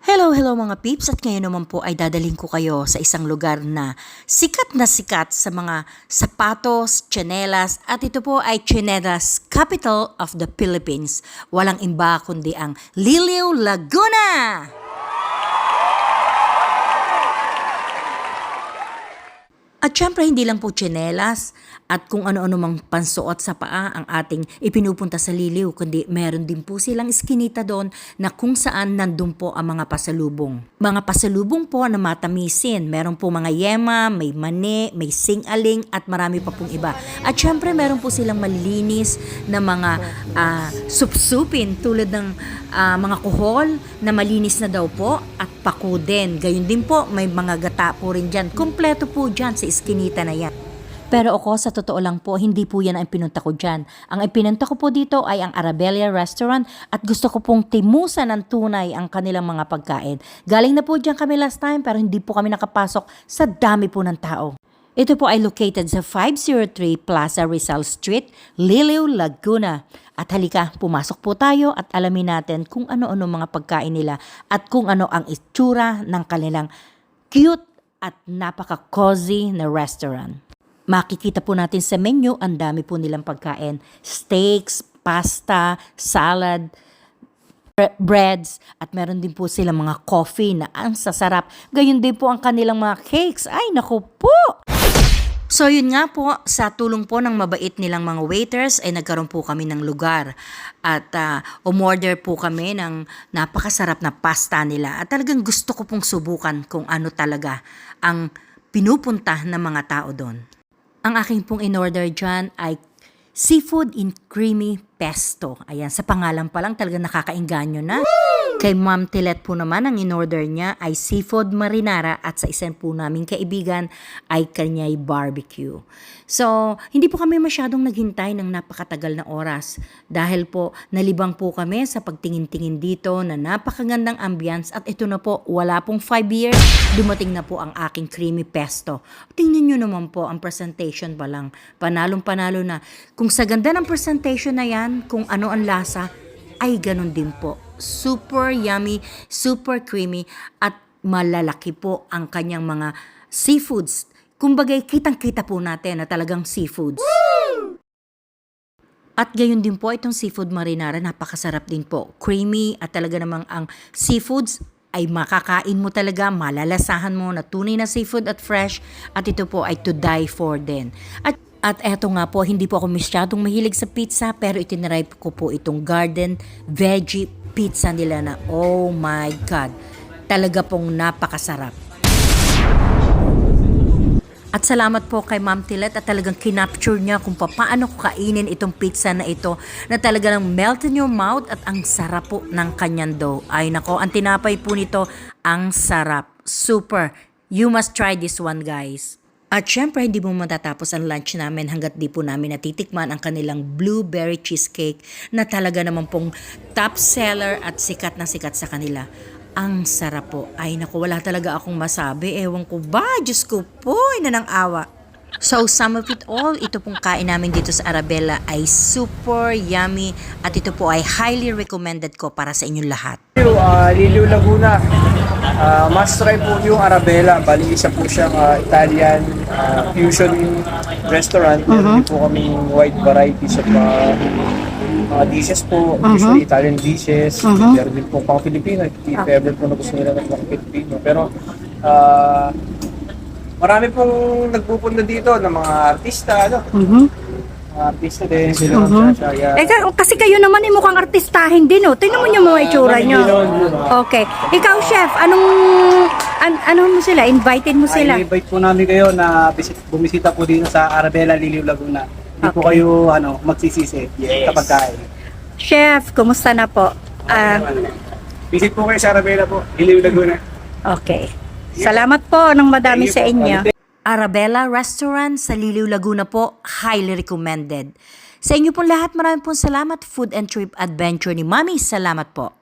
Hello, hello mga peeps, at ngayon naman po ay dadaling ko kayo sa isang lugar na sikat sa mga sapatos, tsinelas, at ito po ay tsinelas capital of the Philippines. Walang iba kundi ang Liliw, Laguna! At syempre hindi lang po tsinelas at kung ano-ano mang pansuot sa paa ang ating ipinupunta sa Liliw, kundi meron din po silang iskinita doon na kung saan nandun po ang mga pasalubong. Mga pasalubong po na matamisin. Meron po mga yema, may mani, may singaling at marami pa pong iba. At syempre meron po silang malilinis na mga supsupin tulad ng mga kuhol na malinis na daw po at paku din. Gayun din po may mga gata po rin dyan. Kompleto po dyan sa iskinita na yan. Pero ako sa totoo lang po, hindi po yan ang pinunta ko dyan. Ang ipinunta ko po dito ay ang Arabella Restaurant at gusto ko pong timusan ng tunay ang kanilang mga pagkain. Galing na po dyan kami last time pero hindi po kami nakapasok sa dami po ng tao. Ito po ay located sa 503 Plaza Rizal Street, Liliw, Laguna. At halika, pumasok po tayo at alamin natin kung ano-ano mga pagkain nila at kung ano ang itsura ng kanilang cute at napaka-cozy na restaurant. Makikita po natin sa menu, ang dami po nilang pagkain. Steaks, pasta, salad, breads, at meron din po silang mga coffee na ang sasarap. Gayon din po ang kanilang mga cakes. Ay, naku po! So yun nga po, sa tulong po ng mabait nilang mga waiters ay nagkaroon po kami ng lugar at umorder po kami ng napakasarap na pasta nila at talagang gusto ko pong subukan kung ano talaga ang pinupunta ng mga tao doon. Ang aking pong in-order dyan ay seafood in creamy pesto. Ayan, sa pangalan pa lang talagang nakakainganyo na. Kay Ma'am Tilet po naman, ang in-order niya ay seafood marinara at sa isang po naming kaibigan ay kanya'y barbecue. So, hindi po kami masyadong naghintay ng napakatagal na oras dahil po nalibang po kami sa pagtingin-tingin dito na napakagandang ambience at ito na po, wala pong 5 years, dumating na po ang aking creamy pesto. Tingnan nyo naman po ang presentation pa lang, panalong-panalo na. Kung sa ganda ng presentation na yan, kung ano ang lasa, ay ganun din po. Super yummy, super creamy at malalaki po ang kanyang mga seafoods. Kumbagay, kitang-kita po natin na talagang seafoods. At gayon din po itong seafood marinara, napakasarap din po. Creamy at talaga namang ang seafoods ay makakain mo talaga, malalasahan mo na tunay na seafood at fresh at ito po ay to die for din. At eto nga po, hindi po ako masyadong mahilig sa pizza pero itinry ko po itong garden veggie pizza nila na oh my God, talaga pong napakasarap. At salamat po kay Ma'am Tilet at talagang kinapture niya kung paano ko kainin itong pizza na ito na talagang melt in your mouth at ang sarap po ng kanyang dough. Ay nako, ang tinapay po nito, ang sarap. Super. You must try this one, guys. At syempre, hindi mo matatapos ang lunch namin hanggat di po namin natitikman ang kanilang blueberry cheesecake na talaga naman pong top seller at sikat na sikat sa kanila. Ang sarap po. Ay naku, wala talaga akong masabi. Ewan ko ba? Diyos ko po, ina ng awa. So, sum of it all, ito pong kain namin dito sa Arabella ay super yummy at ito po ay highly recommended ko para sa inyong lahat. Liliw, Laguna. Must try po yung Arabella. Bali, isa po siyang Italian fusion restaurant. Meron din po kaming wide varieties of dishes po. Usually Italian dishes. Meron din po pang Filipino. If ever po na gusto nila ng mga Filipino. Pero marami pong nagpupunta dito ng mga artista. Artista din sila. Kasi kayo naman mukhang artistahin din, oh. Tingnan mo yung mga itsura nyo. Okay. Ikaw, chef, ano mo sila? Invited mo sila? I-invite po namin kayo na bumisita po dito sa Arabella, Liliw, Laguna. Hindi po kayo magsisisi kapag kain. Chef, kumusta na po? Visit po kayo sa Arabella po, Liliw, Laguna. Okay. Salamat po ng madami sa inyo. Arabella Restaurant sa Liliw, Laguna po, highly recommended. Sa inyo pong lahat, maraming pong salamat. Food and Trip Adventure ni Mami, salamat po.